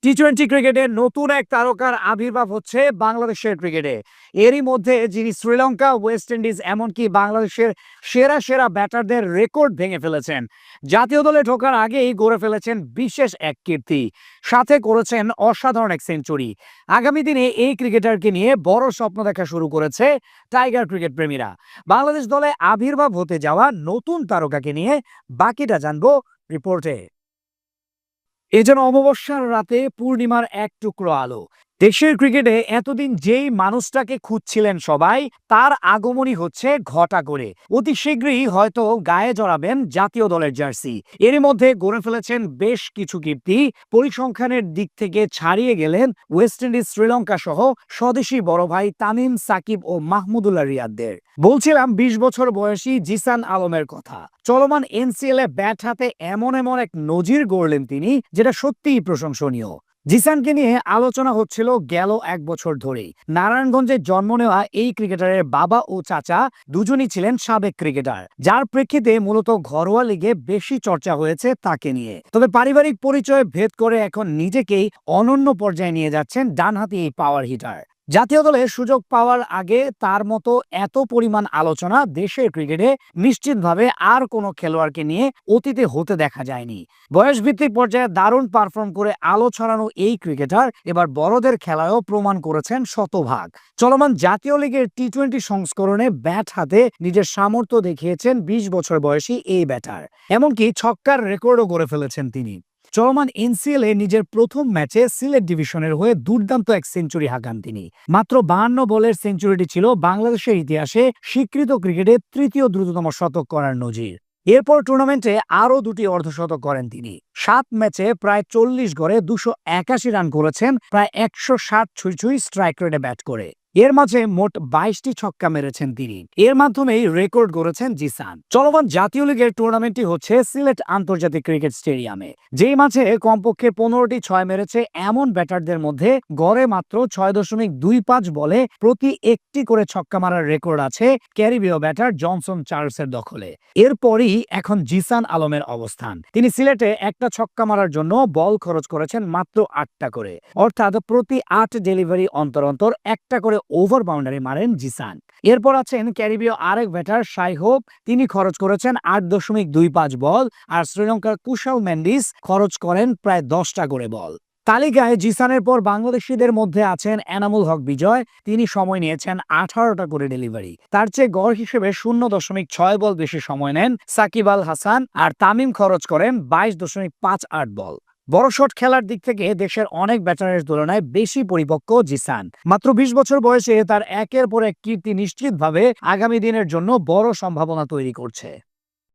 T twenty ক্রিকেটে নতুন এক তারকার আবির্ভাব হচ্ছে বাংলাদেশের ক্রিকেটে। এরই মধ্যে যিনি শ্রীলঙ্কা, ওয়েস্ট ইন্ডিজ এমনকি বাংলাদেশের সেরা সেরা ব্যাটারদের রেকর্ড ভেঙে ফেলেছেন। জাতীয় দলে ঢোকার আগেই গড়ে ফেলেছেন বিশেষ এক কীর্তি, সাথে করেছেন অসাধারণ এক সেঞ্চুরি। আগামী দিনে এই ক্রিকেটারকে নিয়ে বড় স্বপ্ন দেখা শুরু করেছে টাইগার ক্রিকেট প্রেমীরা। বাংলাদেশ দলে আবির্ভাব হতে যাওয়া নতুন তারকাকে নিয়ে বাকিটা জানবো রিপোর্টে। এ যেন অমাবস্যার রাতে পূর্ণিমার এক টুকরো আলো। দেশের ক্রিকেটে এতদিন যেই মানুষটাকে খুঁজছিলেন সবাই, তার আগমনই হচ্ছে ঘটা করে। অতি শীঘ্রই হয়তো গায়ে জড়াবেন জাতীয় দলের জার্সি। এরই মধ্যে গড়ে ফেলেছেন বেশ কিছু কীর্তি। পরিসংখ্যানের দিক থেকে ছাড়িয়ে গেলেন ওয়েস্ট ইন্ডিজ, শ্রীলঙ্কা সহ স্বদেশি বড় ভাই তামিম, সাকিব ও মাহমুদুল্লাহ রিয়াদদের। বলছিলাম ২০ বছর বয়সী জিসান আলমের কথা। চলমান এনসিএল এ ব্যাট হাতে এমন এমন এক নজির গড়লেন তিনি, যেটা সত্যিই প্রশংসনীয়। জিসানকে নিয়ে আলোচনা হচ্ছিল গেল এক বছর ধরেই। নারায়ণগঞ্জে জন্ম নেওয়া এই ক্রিকেটারের বাবা ও চাচা দুজনই ছিলেন সাবেক ক্রিকেটার, যার প্রেক্ষিতে মূলত ঘরোয়া লিগে বেশি চর্চা হয়েছে তাকে নিয়ে। তবে পারিবারিক পরিচয় ভেদ করে এখন নিজেকেই অনন্য পর্যায়ে নিয়ে যাচ্ছেন ডানহাতি এই পাওয়ার হিটার। জাতীয় দলে সুযোগ পাওয়ার আগে তার মতো এত পরিমাণ আলোচনা দেশের ক্রিকেটে নিশ্চিতভাবে আর কোনো খেলোয়াড়কে নিয়ে অতীতে হতে দেখা যায়নি। বয়সভিত্তিক পর্যায়ে দারুণ পারফর্ম করে আলো ছড়ানো এই ক্রিকেটার এবার বড়দের খেলায়ও প্রমাণ করেছেন শতভাগ। চলমান জাতীয় লিগের টি-টোয়েন্টি সংস্করণে ব্যাট হাতে নিজের সামর্থ্য দেখিয়েছেন ২০ বছর বয়সী এই ব্যাটার। এমনকি ছক্কার রেকর্ডও গড়ে ফেলেছেন তিনি। চলমান এনসিএল এ নিজের প্রথম ম্যাচে সিলেট ডিভিশনের হয়ে দুর্দান্ত এক সেঞ্চুরি হাঁকান তিনি। মাত্র ৫২ বলের সেঞ্চুরিটি ছিল বাংলাদেশের ইতিহাসে স্বীকৃত ক্রিকেটে তৃতীয় দ্রুততম শতক করার নজির। এরপর টুর্নামেন্টে আরও দুটি অর্ধশতক করেন তিনি। ৭ ম্যাচে প্রায় ৪০ গড়ে ২৮১ রান করেছেন, প্রায় ১৬০ ছুঁই স্ট্রাইক রেটে ব্যাট করে। এর মাঝে মোট ২২টি ছক্কা মেরেছেন তিনি। এর মাধ্যমেই রেকর্ড গড়েছেন জিসান। চলমান জাতীয় লিগের টুর্নামেন্টটি হচ্ছে সিলেট আন্তর্জাতিক ক্রিকেট স্টেডিয়ামে। যেই মাঝে কমপক্ষে ১৫টি ৬ মেরেছে এমন ব্যাটারদের মধ্যে গড়ে মাত্র ৬.২৫ বলে প্রতি একটি করে ছক্কা মারার রেকর্ড আছে ক্যারিবীয় ব্যাটার জনসন চার্লসের দখলে। এরপরই এখন জিসান আলমের অবস্থান। তিনি সিলেটে একটা ছক্কা মারার জন্য বল খরচ করেছেন মাত্র ৮টা করে, অর্থাৎ প্রতি ৮ ডেলিভারি অন্তর অন্তর একটা করে ওভার বাউন্ডারি মারেন জিসান। এরপর আছেন ক্যারিবীয় আরেক ব্যাটার শাই হোপ, তিনি খরচ করেছেন ৮.২৫ বল, আর শ্রীলঙ্কার কুশাল মেন্ডিস খরচ করেন প্রায় ১০টা করে বল। তালিকায় জিসানের পর বাংলাদেশিদের মধ্যে আছেন এনামুল হক বিজয়, তিনি সময় নিয়েছেন ১৮টা করে ডেলিভারি। তার চেয়ে গড় হিসেবে ০.৬ বল বেশি সময় নেন সাকিব আল হাসান, আর তামিম খরচ করেন ২২.৫৮ বল। বড় শট খেলার দিক থেকে দেশের অনেক ব্যাটারের তুলনায় বেশি পরিপক্ক জিসান। মাত্র ২০ বছর বয়সে তার একের পর এক কীর্তি নিশ্চিতভাবে আগামী দিনের জন্য বড় সম্ভাবনা তৈরি করছে।